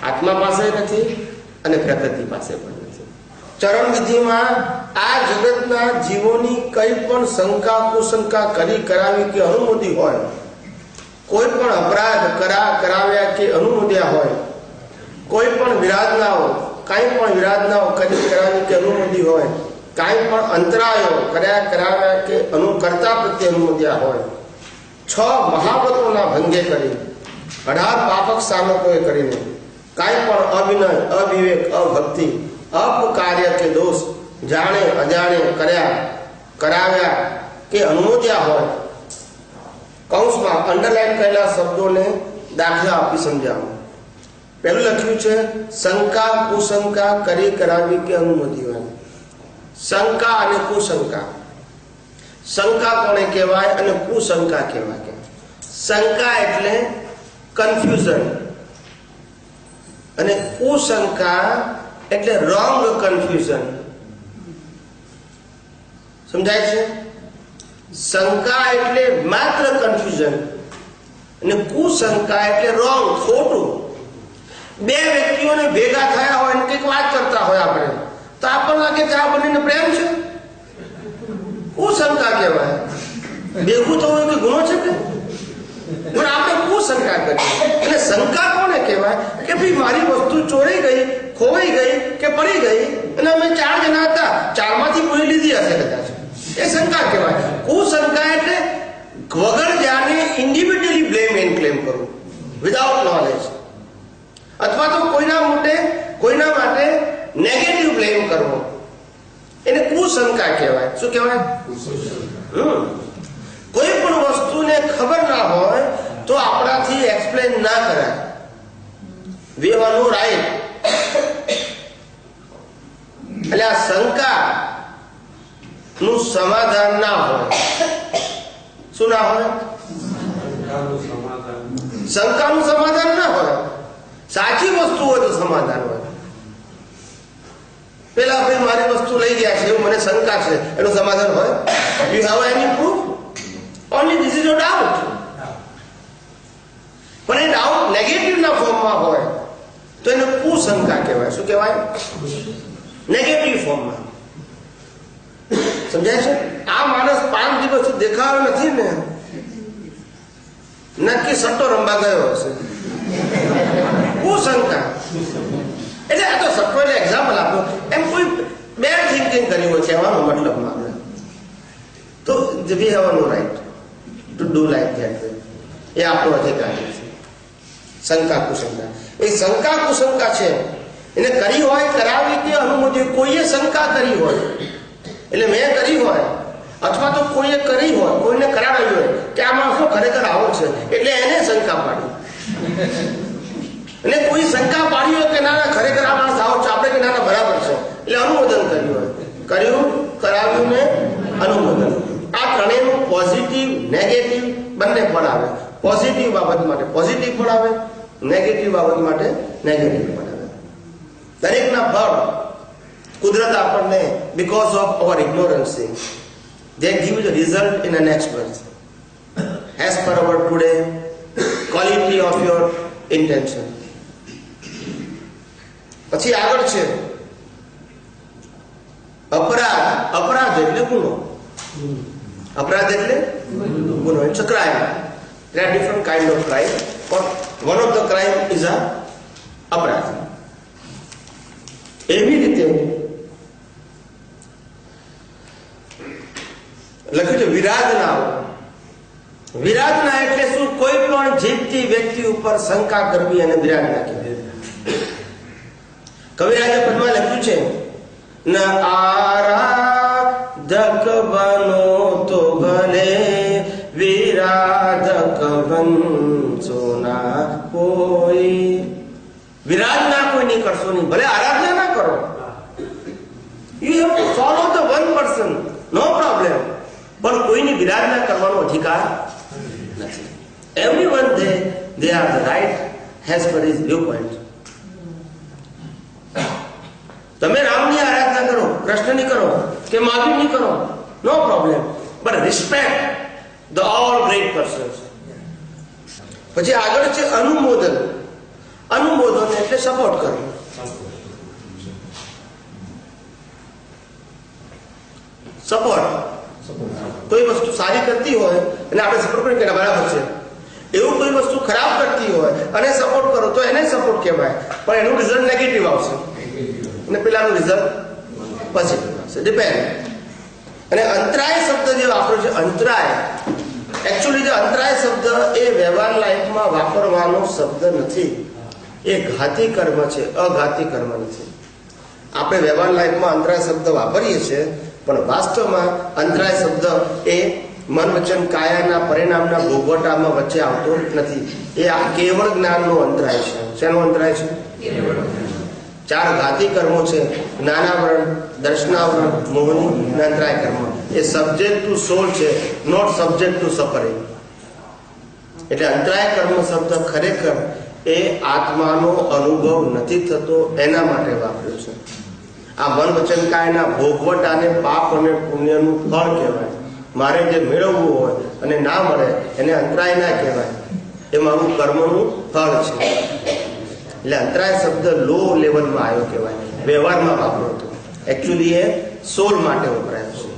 આત્મા પાસે નથી અને પ્રકૃતિ પાસે પણ નથી. ચરણ વિધિમાં આ જગતના જીવોની કઈ પણ શંકા કુશંકા કરી કરાવી કે અનુમોદી હોય, કોઈ પણ અપરાધ કરાવ્યા કે અનુમોદ્યા હોય, કોઈ પણ વિરાધનાઓ કાંઈ પણ વિરાધનાઓ કરી કરાવી કે અનુમોદી હોય, કાંઈ પણ અંતરાયો કરાવ્યા કે કરતા પ્રત્યે અનુમોદ્યા હોય, 6 મહાવ્રતોના ભંગે કરી 18 પાપક સામકોએ કરીને કાંઈ પણ અવિનય અવિવેક અભક્તિ અપકાર્ય કે દોષ જાણે અજાણે કરાવ્યા કે અનુમોદ્યા હોય, કૌંસમાં અંડરલાઈન કરેલા શબ્દોને દાખલા આપી સમજાવો. પહેલું લખ્યું છે શંકા કુશંકા કરી કરાવી કે અનુમતિ હોય. શંકા અને કુશંકા, શંકા કોને કહેવાય અને કુશંકા કહેવાય. શંકા એટલે કન્ફ્યુઝન અને કુશંકા એટલે રોંગ કન્ફ્યુઝન. સમજાય છે? શંકા એટલે માત્ર કન્ફ્યુઝન અને કુશંકા એટલે રોંગ ખોટું. બે વ્યક્તિઓને ભેગા થયા હોય અને કંઈક વાત કરતા હોય આપણે, તો આપણને લાગે કે આ બંનેને પ્રેમ છે, કુશંકા કહેવાય. ભેગું થવું કે ગુનો છે કે? પણ આપણે કુશંકા કરીએ. અને શંકા કોને કહેવાય કે ભાઈ મારી વસ્તુ ચોરી ગઈ, ખોવાઈ ગઈ કે પડી ગઈ અને અમે 4 જણા હતા, 4માંથી કોઈ લીધી હશે કદાચ, એ શંકા કહેવાય. કુશંકા એટલે વગર જાણે ઇન્ડિવિડ્યુઅલી બ્લેમ એન્ડ ક્લેમ કરવું વિધાઉટ નોલેજ, અથવા તો કોઈના માટે નેગેટિવ બ્લેમ કરવો, એને કુશંકા કહેવાય. શું કહેવાય? કોઈ પણ વસ્તુને ખબર ના હોય તો આપણાથી એક્સપ્લેન ના કરાય. We have no right. એટલે આ શંકા નું સમાધાન ના હોય. શું ના હોય? શંકાનું સમાધાન ના હોય. સાચી વસ્તુ હોય તો સમાધાન હોય. પેલા ભાઈ મારી વસ્તુ લઈ ગયા છે એવું મને શંકા છે, એનું સમાધાન હોય? You have any proof? Only this is your doubt. પણ એ ડાઉટ નેગેટિવ ના ફોર્મમાં હોય તો એને કુશંકા કહેવાય. શું કહેવાય? નેગેટિવ ફોર્મમાં. સમજાય છે? આ માણસ 5 દિવસથી દેખાયો નથી ને, નક્કી સટ્ટો રમવા ગયો હશે. કુશંકા એટલે આ તો સટ્ટો એટલે એક્ઝામ્પલ આપો, એમ કોઈ બેડ થિંકિંગ કરી હોય કહેવાનો મતલબમાં આપણે તો we have no right to do like that way. એ આપણો અધિકાર છે. શંકા કુશંકા, એ શંકા કુશંકા છે એને કરી હોય કરાવી કે અનુમતિ, કોઈએ શંકા કરી હોય એટલે મેં કરી હોય, અથવા તો કોઈએ કરી હોય, કોઈને કરાવ્યું હોય કે આ માણસો ખરેખર આવો છે એટલે એને શંકા પાડી. અને કોઈ શંકા પાડી હોય કે ના ખરેખર આ માણસ આવો છે, આપણે કે ના બરાબર છે એટલે અનુમોદન કર્યું હોય. કર્યું, કરાવ્યું ને અનુમોદન. આ ત્રણેયનું પોઝિટિવ નેગેટિવ બંને ફળ આવે. પોઝિટિવ બાબત માટે પોઝિટિવ ફળ આવે, નેગેટિવ બાબત માટે નેગેટિવ ફળ આવે. દરેકના ફળ કુદરત આપણને because of our ignorance they give the result in the next verse as per our today quality of your intention. પછી આગળ છે અપરાધ. અપરાધ એટલે ગુનો. અપરાધ એટલે ગુનો. It's a crime. There are different kind of crime, but one of the crime is a અપરાધ. એવી રીતે લખ્યું છે વિરાધનાઓ. વિરાધના એટલે શું? કોઈ પણ જીવતી વ્યક્તિ ઉપર શંકા કરવી અને વિરાધના કહેવાય. કવિરાજે પદમાં લખ્યું છે ન આરાધક બનો તો ભલે વિરાધક બનશો ના કોઈ. વિરાધના કોઈ નહીં કરશો નહીં, ભલે આરાધના ના કરો. You have to follow the one person, no problem, પણ કોઈની વિરાધના કરવાનો અધિકાર નથી. Everyone they are the right as per his viewpoint. તમે રામની આરાધના કરો, કૃષ્ણની કરો કે મહાવીરની કરો, no problem, but respect the all great persons. પછી આગળ છે અનુમોદન. અનુમોદન એટલે સપોર્ટ કરો. સપોર્ટ, કોઈ વસ્તુ સારી કરતી હોય અને આપણે સપોર્ટ કરીએ કે બરાબર છે, એવું કોઈ વસ્તુ ખરાબ કરતી હોય અને સપોર્ટ કરો તો એને સપોર્ટ કહેવાય, પણ એનું રિઝલ્ટ નેગેટિવ આવશે અને પેલાનું રિઝલ્ટ પોઝિટિવ આવશે, ડિપેન્ડ. અને અંતરાય શબ્દ જે વાપર્યો છે, અંતરાય, એકચ્યુઅલી જે અંતરાય શબ્દ એ વ્યવહાર લાઈફમાં વાપરવાનો શબ્દ નથી. એ ઘાતી કર્મ છે, અઘાતી કર્મ નથી. આપણે વ્યવહાર લાઈફમાં અંતરાય શબ્દ વાપરીએ છીએ, પણ વાસ્તવમાં અંતરાય શબ્દ એ મન વચન કાયાના પરિણામના ભોગવટામાં વચ્ચે આવતો નથી. એ આ કેવળ જ્ઞાનનો અંતરાય છે. શેનો અંતરાય છે? ચાર ઘાતી કર્મો છે: જ્ઞાનાવરણ, દર્શનાવરણ, મોહની અને અંતરાય કર્મ. એ સબ્જેક્ટ ટુ સોલ છે, નોટ સબ્જેક્ટ ટુ સફરિંગ. એટલે અંતરાય કર્મ શબ્દ ખરેખર એ આત્માનો અનુભવ નથી થતો એના માટે વાપર્યો છે. આ મન વચન કાયના ભોગવટાને પાપ અને પુણ્યનું ફળ કહેવાય. મારે જે મેળવવું હોય અને ના મળે એને અંતરાય ના કહેવાય, એ મારું કર્મનું ફળ છે. એટલે અંતરાય શબ્દ લો લેવલમાં આવ્યો કહેવાય, વ્યવહારમાં વાપરો હતો. એકચ્યુઅલી એ સોલ માટે વપરાયો છે.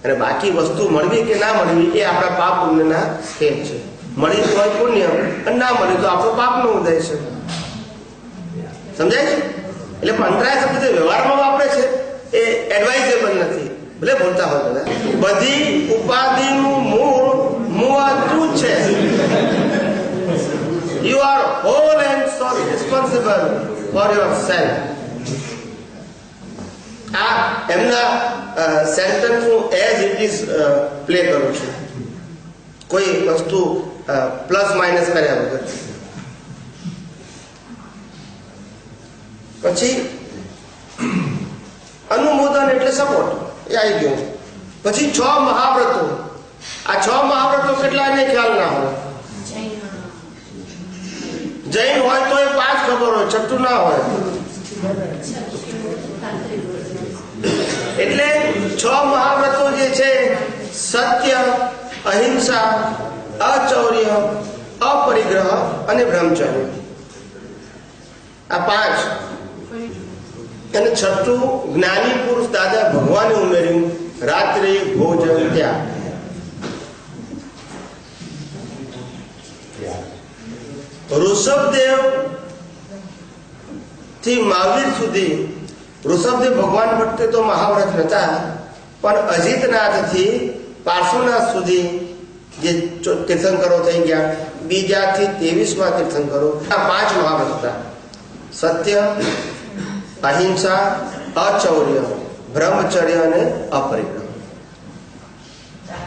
અને બાકી વસ્તુ મળવી કે ના મળવી એ આપણા પાપ પુણ્યના ખેલ છે. મળી તો હોય પુણ્ય અને ના મળી તો આપણો પાપનો ઉદય છે. સમજાય છે? એટલે અંતરાય શબ્દ જે વ્યવહારમાં વાપરે છે એ એડવાઇઝેબલ નથી. ભલે બોલતા હોય બધા, બધી ઉપાધિનું મૂળ મુઆતું છે. You are whole and solely responsible for yourself. આ એમના સેન્ટેન્સ હું એઝ ઇટ ઇઝ પ્લે કરું છું, કોઈ વસ્તુ પ્લસ માઇનસ કર્યા વગર. પછી અનુમોદન એટલે સપોર્ટ, એ આવી ગયો. પછી 6 મહાવ્રતો. આ 6 મહાવ્રતો કેટલા એને ખ્યાલ ના હોય. જૈન હોય તો એ 5 ખબર હોય, 6ઠું ના હોય. એટલે 6 મહાવ્રતો જે છે, સત્ય, અહિંસા, અચૌર્ય, અપરિગ્રહ અને બ્રહ્મચર્ય. આ 5. અને 6ઠું જ્ઞાની પુરુષ દાદા ભગવાને ઉમેર્યું, રાત્રિ ભોજન ત્યાગ. ઋષભદેવ થી મહાવીર સુધી, ઋષભદેવ ભગવાન વખતે તો મહાવ્રત નતા, પણ અજીતનાથ થી પાર્શ્વનાથ સુધી જે તીર્થંકરો થઈ ગયા, બીજાથી 23મા તીર્થંકરો, આ 5 મહાવ્રત હતા: સત્ય, અહિંસા, અચૌર્ય, બ્રહ્મચર્ય અને અપરિગ્રહ.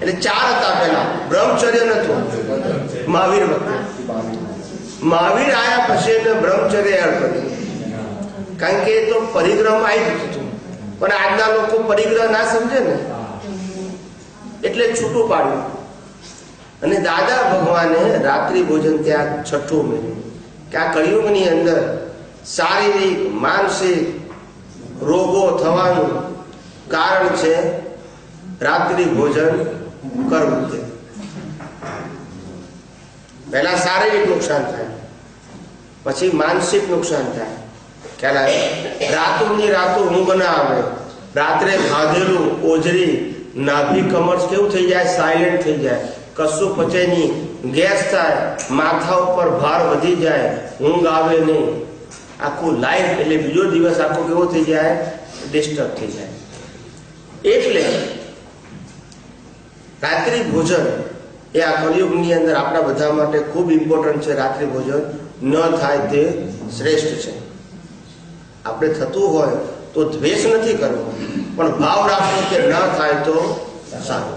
એટલે 4 હતા પેલા. બ્રહ્મચર્ય નતું મહાવીર વખતે. મહાવીર આયા પછી એને બ્રહ્મચર્ય એડ કર્યું, કારણ કે એ તો પરિગ્રહમાં આવી ગયું હતું. પણ આજના લોકો પરિગ્રહ ના સમજે ને, એટલે છૂટું પાડ્યું. અને દાદા ભગવાને રાત્રિ ભોજન ત્યાં 6ઠું ઉમેર્યું કે આ કળિયુગની અંદર શારીરિક માનસિક રોગો થવાનું કારણ છે રાત્રિ ભોજન કરવું. પહેલા શારીરિક નુકસાન થાય, પછી માનસિક નુકસાન થાય. ખ્યાલ આવે? રાતોની રાતો ઊંઘ ના આવે, રાત્રે ખાધેલું ઓજરી નાભી કમર કેવું થઈ જાય, સાયલેન્ટ થઈ જાય, કશું પચે નહીં, ગેસ થાય, માથા ઉપર ભાર વધી જાય, ઊંઘ આવે નહીં. આખું લાઈફ એટલે બીજો દિવસ આખો કેવો થઈ જાય, ડિસ્ટર્બ થઈ જાય. એટલે રાત્રિ ભોજન એ આ કળિયુગની અંદર આપણા બધા માટે ખૂબ ઇમ્પોર્ટન્ટ છે. રાત્રિ ભોજન ન થાય તે શ્રેષ્ઠ છે. આપણે થતું હોય તો દ્વેષ નથી કરવો, પણ ભાવ રાખવો કે ન થાય તો સારું.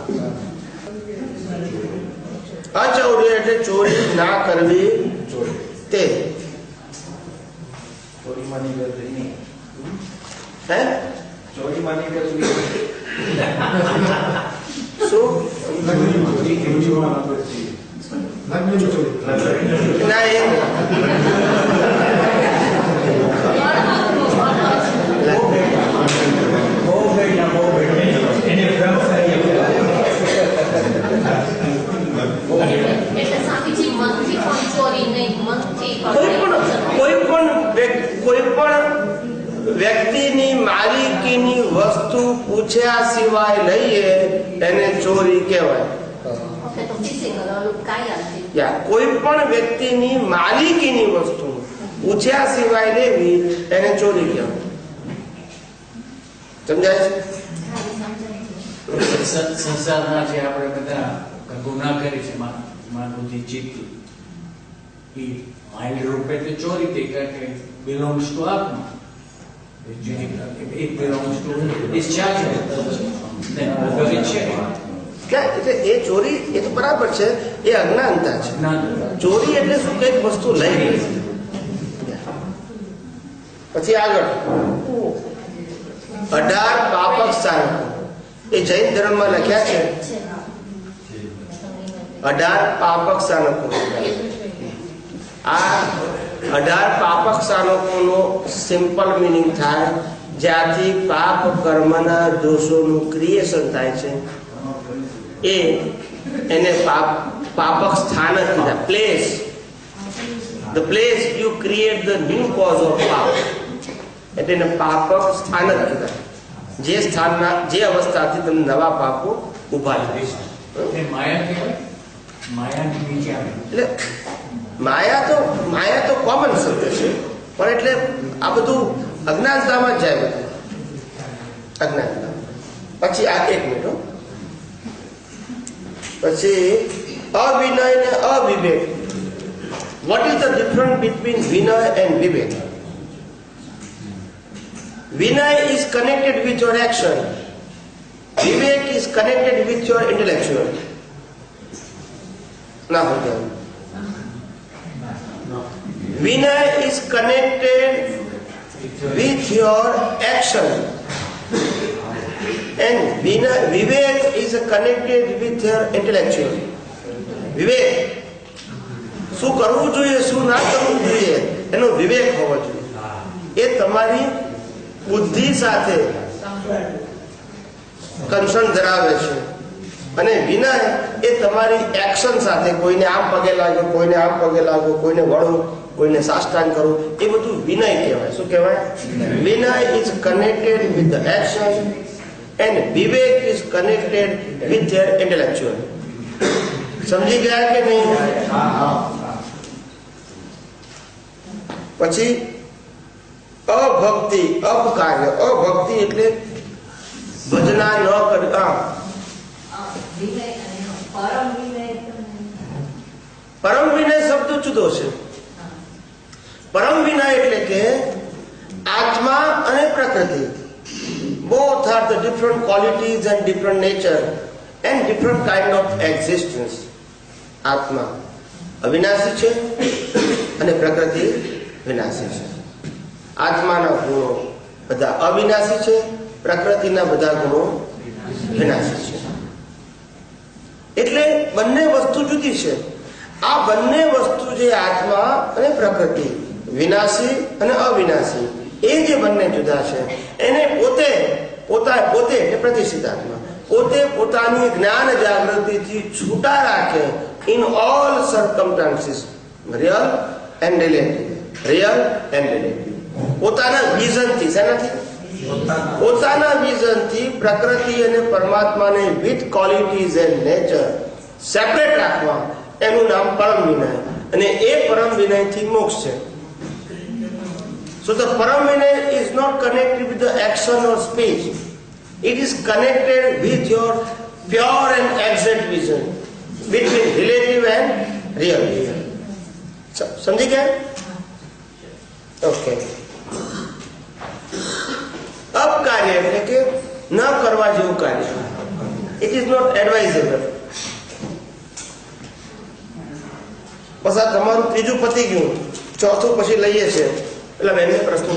અચૌર્ય એટલે ચોરી ના કરવી. તે હે ચોરી માની કરવી શું ના એ કોઈ પણ કોઈ પણ વ્યક્તિની માલિકીની વસ્તુ પૂછ્યા સિવાય લઈએ એને ચોરી કહેવાય. કોઈ પણ વ્યક્તિની માલિકીની વસ્તુ પૂછ્યા સિવાય લેવી એને ચોરી કહેવાય. સમજાય છે? સંસારના જે આપણે બધા ગુના કરી છે માનવથી જીતતું એ માઇન્ડ રૂપે તો ચોરી થઈ કે બિલોંગ્સ ટુ આત્મા. It belongs to discharge. Then it એટલે એ ચોરી એ તો બરાબર છે, એ અજ્ઞાનતા છે. ચોરી એટલે શું? કઈક વસ્તુ લઈ ગઈ. પછી આગળ 18 પાપક સ્થાનકો એ જૈન ધર્મમાં લખ્યા છે. 18 પાપક સ્થાનકો. આ 18 પાપક સ્થાનકોનો સિમ્પલ મિનિંગ થાય જ્યાંથી પાપ કર્મના દોષોનું ક્રિએશન થાય છે એને પાપક સ્થાનક કીધા. Place, the place you create the new cause of પાપ, એટલે એને પાપક સ્થાનક કીધા. જે સ્થાનના જે અવસ્થાથી તમને નવા પાપો ઉભા થાય છે. એટલે માયા તો કોમન શબ્દ છે, પણ એટલે આ બધું અજ્ઞાનતામાં જ જાય. બધું અજ્ઞાનતા. પછી આ એક મિનિટ, પછી અવિનય ને અવિવેક. What is the difference between વિનય એન્ડ વિવેક? વિનય is connected with your action. વિવેક is connected with your intellectual. ના હો જાય. Vinay is connected with your action and Vivek is connected with your intellectual. Vivek, શું કરવું જોઈએ શું ના કરવું જોઈએ એનો વિવેક હોવો જોઈએ. એ તમારી બુદ્ધિ સાથે કન્સર્ન ધરાવે છે. અને વિનય એ તમારી એક્શન સાથે, કોઈને આમ પગે લાગો, કોઈને આમ પગે લાગો, કોઈને વળો, કોઈને સાષ્ટાંગ કરો, એ બધું વિનય કહેવાય. શું કહેવાય? વિનય is connected with the action and વિવેક is connected with their intellectual. સમજી ગયા કે નહીં? પછી અભક્તિ, અપકાર્ય. અભક્તિ એટલે ભજના ન કરતા. પરમ વિનય શબ્દ જુદો છે. પરમ વિનય એટલે કે આત્મા અને પ્રકૃતિ both are the different qualities and different nature and different kind of existence. આત્મા અવિનાશી છે અને પ્રકૃતિ વિનાશી છે. આત્માના ગુણો બધા અવિનાશી છે, પ્રકૃતિના બધા ગુણો વિનાશી છે. એટલે બંને વસ્તુ જુદી છે. આ બંને વસ્તુ જે આત્મા અને પ્રકૃતિ, વિનાશી અને અવિનાશી, એ જે બંને જુદા છે એને પોતે એટલે પ્રતિષ્ઠિત આત્મા પોતે પોતાની જ્ઞાન જાગૃતિથી છૂટા રાખે in all circumstances, real and relative. પોતાના વિઝનથી, શેનાથી? પોતાના વિઝનથી પ્રકૃતિ અને પરમાત્માને with qualities and nature separate રાખવા, એનું નામ પરમ વિનય. અને એ પરમ વિનયથી મોક્ષ છે. So the param vinay is not connected with the action or speech. It is connected with your pure and exact vision between relative and real. समझे क्या? Okay. अब कार्य એટલે કે ન કરવા જેવું કાર્ય. It is not advisable. પછી તમારું ત્રીજું પતી ગયું, ચોથું પછી લઈએ છે. એટલે મેં પ્રશ્ન